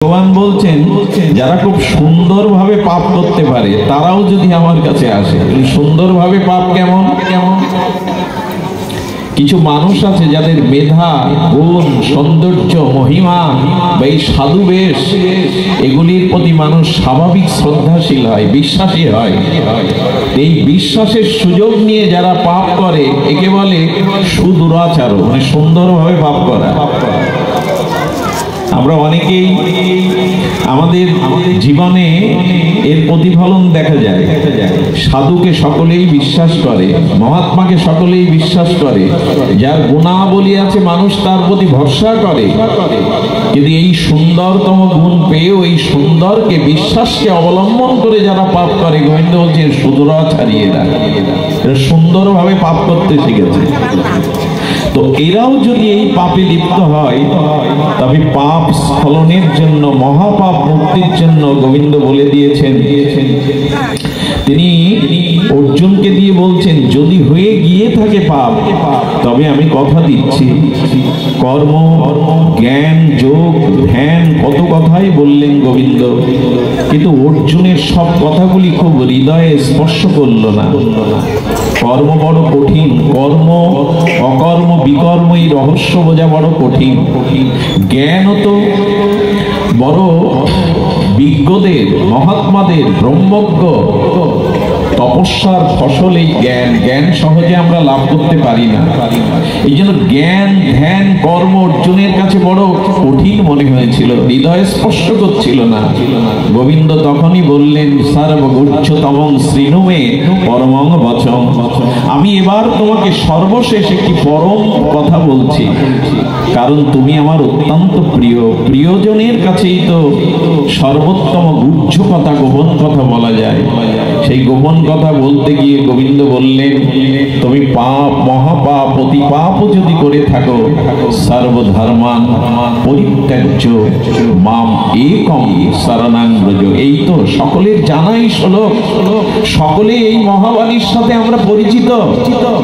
ভগবান বলছেন যারা খুব সুন্দরভাবে পাপ করতে পারে তারাও যদি আমার কাছে আসে। সুন্দরভাবে পাপ কেমন কেমন? কিছু মানুষ আছে যাদের মেধা, গুণ, সৌন্দর্য, মহিমা বা এই সাধু বেশ এগুলির প্রতি মানুষ স্বাভাবিক শ্রদ্ধাশীল হয়, বিশ্বাসী হয়। এই বিশ্বাসের সুযোগ নিয়ে যারা পাপ করে একে বলে সুদুরাচার, মানে সুন্দরভাবে পাপ করা। আমরা অনেকেই আমাদের জীবনে এর প্রতিফলন দেখা যায়। সাধুকে সকলেই বিশ্বাস করে, মহাত্মাকে সকলেই বিশ্বাস করে, যার গুণাবলী আছে মানুষ তার প্রতি ভরসা করে। কিন্তু এই সুন্দরতম গুণ পেয়েও এই সুন্দরকে, বিশ্বাসকে অবলম্বন করে যারা পাপ করে, গোবিন্দ বলছেন সুদুরাচারীরা, এরা সুন্দরভাবে পাপ করতে শিখেছে। তো এরাও যদি এই পাপে লিপ্ত হয় তবে পাপ স্খলনের জন্য, মহাপাপ মুক্তির জন্য গোবিন্দ বলে দিয়েছেন। তিনি অর্জুনকে দিয়ে বলছেন যদি হয়ে গিয়ে থাকে পাপ, তবে আমি কথা দিচ্ছি কর্ম, জ্ঞান, যোগ, ধ্যান, কত কথাই বললেন গোবিন্দ, কিন্তু অর্জুনের সব কথাগুলি খুব হৃদয়ে স্পর্শ করল না। কর্ম বড় কঠিন, কর্ম, অকর্ম, বিকর্ম এই রহস্য বোঝা বড় কঠিন। জ্ঞানও তো বড় বিজ্ঞদের, মহাত্মাদের, ব্রহ্মজ্ঞ তপস্যার ফসল এই জ্ঞান। জ্ঞান সহজে আমরা লাভ করতে পারি না। এই জন্য জ্ঞান, ধ্যান, কর্ম অর্জুনের কাছে বড় কঠিন মনে হয়েছিল, হৃদয় স্পর্শ করছিল না। গোবিন্দ তখনই বললেন সর্বগুচ্ছতমং শ্রীণুমে পরমং বচং, আমি এবার তোমাকে সর্বশেষ একটি পরম কথা বলছি, কারণ তুমি আমার অত্যন্ত প্রিয়। প্রিয়জনের কাছেই তো সর্বোত্তম গুহ্য কথা, গোপন কথা বলা যায়। সেই গোপন কথা বলতে গিয়ে গোবিন্দ বললেন তুমি পাপ, মহাপাপ, অতি পাপও যদি করে থাকো, সর্বধর্মান পরিত্যাজ্য মাম একম শরণাং ব্রজ। এই তো সকলের জানাই শ্লোক, সকলে এই মহাবাণীর সাথে আমরা পরিচিত,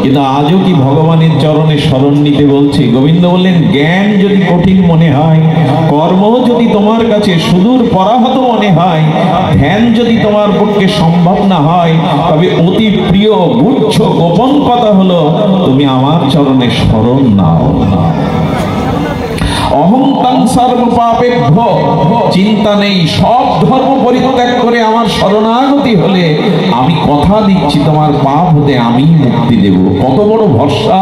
কিন্তু আজও কি ভগবানের চরণে শরণ নিতে বলছি। গোবিন্দ বললেন জ্ঞান যদি কঠিন মনে হয়, কর্ম যদি তোমার কাছে সুদূর পরাহত মনে হয়, ধ্যান যদি তোমার পক্ষে সম্ভব না হয়, তবে অতি প্রিয় গুচ্ছ গোপন কথা হলো তুমি আমার চরণে শরণ নাও। অহংতাং সর্বপাপেভ্য, চিন্তা নেই, সব ধর্ম পরিত্যাগ করে আমার শরণাগতি হলে আমি কথা দিচ্ছি তোমার পাপ হতে আমি মুক্তি দেব। কত বড় ভরসা,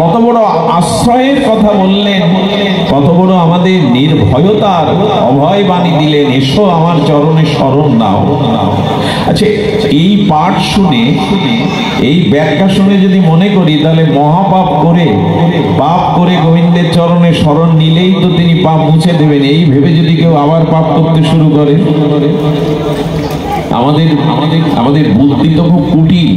কত বড় আশ্রয়ের কথা বললেন, কত বড় আমাদের নির্ভয়তার অভয় বাণী দিলেন, এসো আমার চরণে শরণ নাও। আচ্ছা, এই পাঠ শুনে, এই ব্যাখ্যা শুনে যদি মনে করি তাহলে মহাপাপ করে, পাপ করে গোবিন্দের চরণে শরণ নিলেই তো তিনি পাপ মুছে দেবেন, এই ভেবে যদি কেউ আবার পাপ করতে শুরু করে, আমাদের বুদ্ধি তো খুব কুটিল।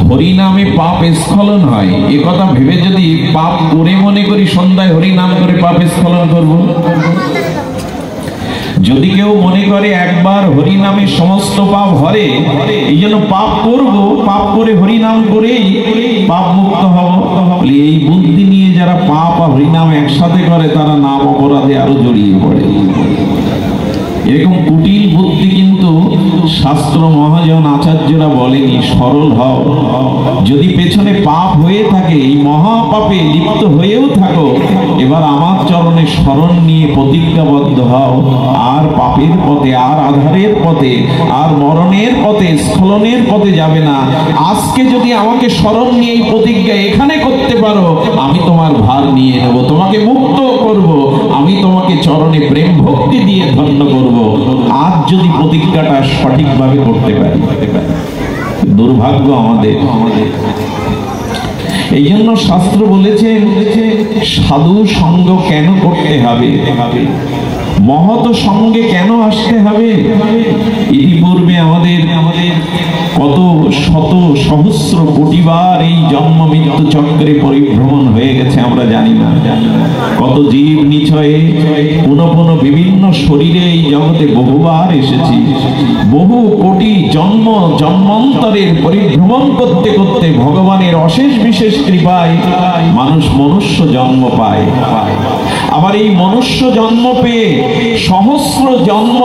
হরিনামে পাপ স্খলন হয় এ কথা ভেবে যদি পাপ করে মনে করি সন্ধ্যায় হরিনাম করে পাপ স্খলন করব। যদি কেউ মনে করে একবার হরিনামে সমস্ত পাপ হরে, এই জন্য পাপ করব, পাপ করে হরিনাম করেই পাপ মুক্ত হব, এই বুদ্ধি নিয়ে যারা পাপ আর হরিনাম একসাথে করে তারা নাম অপরাধে আরো জড়িয়ে পড়ে। এরকম কুটিল বুদ্ধি কিন্তু শাস্ত্র মহাজন আচার্যরা বলেনি। সরল হও, যদি পেছনে পাপ হয়ে থাকে, এই মহাপাপে লিপ্ত হয়েও থাকো, এবার আমার চরণে শরণ নিয়ে প্রতিজ্ঞাবদ্ধ হও, আর পাপের পথে, আর আধারের পথে, আর মরণের পথে, স্খলনের পথে যাবে না। আজকে যদি আমাকে শরণ নিয়ে এই প্রতিজ্ঞা এখানে করতে পারো, আমি তোমার ভার নিয়ে নেব, তোমাকে মুক্ত করব, আমি তোমাকে চরণে প্রেম ভক্তি দিয়ে ধন্য করব। আজ যদি প্রতিজ্ঞাটা সঠিকভাবে করতে পারি, দুর্ভাগ্য আমাদের। এই জন্য শাস্ত্র বলেছে সাধু সঙ্গ কেন করতে হবে, মহৎ সঙ্গে কেন আসতে হবে। ইতিপূর্বে আমাদের কত শত সহস্র কোটিবার এই জন্ম মৃত্যু চক্রে পরিভ্রমণ হয়ে গেছে আমরা জানি না। কত জীব নিচয়ে পুনঃ পুনঃ বিভিন্ন শরীরে এই জগতে বহুবার এসেছি। বহু কোটি জন্ম জন্মান্তরের পরিভ্রমণ করতে করতে ভগবানের অশেষ বিশেষ কৃপায় মানুষ মনুষ্য জন্ম পায়। আবার এই মনুষ্য জন্ম পেয়ে সহস্র জন্ম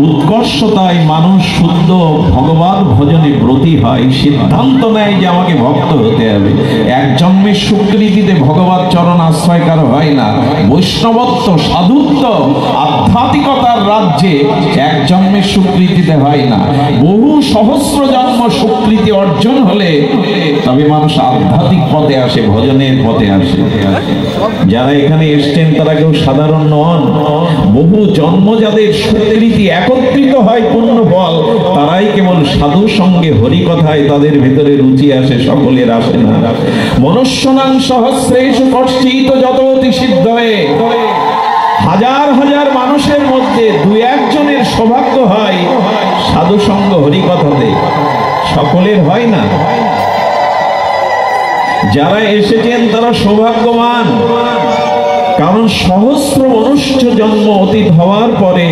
উৎকর্ষতায় মানুষ শুদ্ধ ভগবান ভজনে ব্রতী হয়, সিদ্ধান্ত নেয় যে আমাকে ভক্ত হতে হবে। এক জন্মের স্বীকৃতিতে ভগবত চরণ আশ্রয় কারো হয় না। বৈষ্ণবত্ব, সাধুত্ব, আধ্যাত্মিকতার রাজ্যে এক জন্মের স্বীকৃতিতে হয় না। বহু সহস্র জন্ম স্বীকৃতি অর্জন হলে তবে মানুষ আধ্যাত্মিক পথে আসে, ভজনের পথে আসে। যারা এখানে এসছেন তারা কেউ সাধারণ নন। বহু জন্ম যাদের স্বীকৃতি একত্রিত হয় পূর্ণ ফল, তারাই কেবল সাধু সঙ্গে হরি কথায় তাদের ভেতরে রুচি আসে, সকলের আসে না। মনুষ্যনাং সহস্রেষু কষ্টিত যততি সিদ্ধয়ে, হাজার হাজার মানুষের মধ্যে দুই একজনের সৌভাগ্য হয় সাধু সঙ্গ হরি কথাতে, সকলের হয় না। যারা এসেছেন তারা সৌভাগ্যবান, কারণ সহস্র মনুষ্য জন্ম অতীত হওয়ার পরে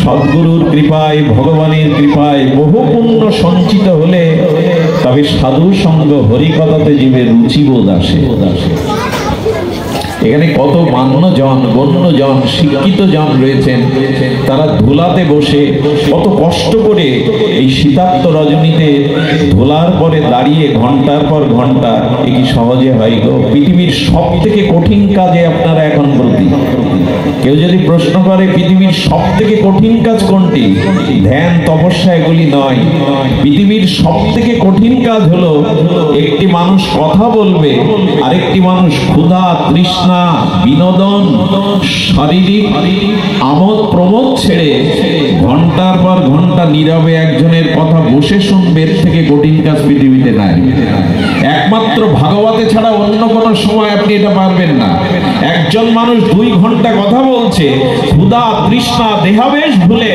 সদ্গুরুর কৃপায়, ভগবানের কৃপায় বহু পুণ্য সঞ্চিত হলে তবে সাধু সঙ্গ হরিকথাতে জীবের রুচিবোধ আসে। এখানে কত মান্যজন, গণ্যজন, শিক্ষিত জন রয়েছেন, তারা ধুলাতে বসে কত কষ্ট করে এই শীতার্ত রজনীতে ধুলার পরে দাঁড়িয়ে ঘন্টার পর ঘন্টা, এ কি সহজে হয় গো? পৃথিবীর সব থেকে কঠিন কাজে আপনারা এখন ব্রতী। কেউ যদি প্রশ্ন করে পৃথিবীর সব থেকে কঠিন কাজ কোনটি, ধ্যান তপস্যা এগুলি নয়। পৃথিবীর সব থেকে কঠিন কাজ হলো একটি মানুষ কথা বলবে, আরেকটি মানুষ ক্ষুধা, তৃষ্ণা, বিনোদন, শারীরিক আমোদ প্রমোদ ছেড়ে ঘন্টার পর ঘন্টা নীরবে একজনের কথা বসে শুনবে। এর থেকে কঠিন কাজ পৃথিবীতে নাই। একমাত্র ভাগবতে ছাড়া অন্য কোনো সময় আপনি এটা পারবেন না। একজন মানুষ 2 ঘন্টা কথা বলছে, ক্ষুধা, তৃষ্ণা, দেহাবেশ ভুলে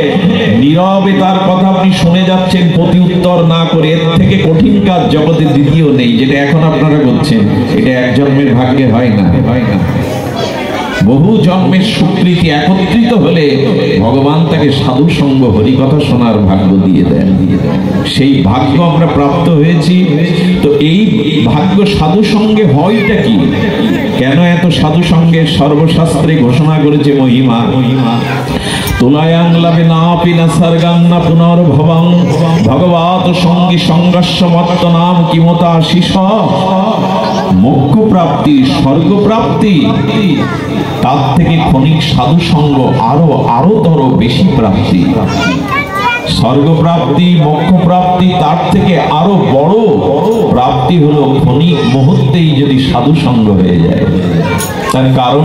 নীরবে তার কথা আপনি শুনে যাচ্ছেন প্রতি উত্তর না করে। এর থেকে কঠিন কাজ জগতে দ্বিতীয় নেই, যেটা এখন আপনারা করছেন। এটা এক জন্মের ভাগ্যে হয় না। বহু জন্মের স্বীকৃতি একত্রিত হলে ভগবান তাকে সাধু সঙ্গ হরিকথা শোনার ভাগ্য দিয়ে দেন। সেই ভাগ্য আমরা প্রাপ্ত হয়েছি। তো এই ভাগ্য সাধু সঙ্গে হয়টা কি? কেন এত সাধু সঙ্গের সর্বশাস্ত্রে ঘোষণা করেছে মহিমা? তুলায়াং লাভে নাপি না সর্গাং না পুনর্ভবং ভগবত সঙ্গী সংঘর্ষ মত্ত নাম কিমতা শিষ। মোক্ষ প্রাপ্তি, স্বর্গ প্রাপ্তি, তার থেকে ক্ষণিক সাধু সঙ্গ আরো বেশি প্রাপ্তি। স্বর্গ প্রাপ্তি, মোক্ষ প্রাপ্তি, তার থেকে আরো বড় প্রাপ্তি হলো ক্ষণিক মুহূর্তেই যদি সাধু সঙ্গ হয়ে যায়। তার কারণ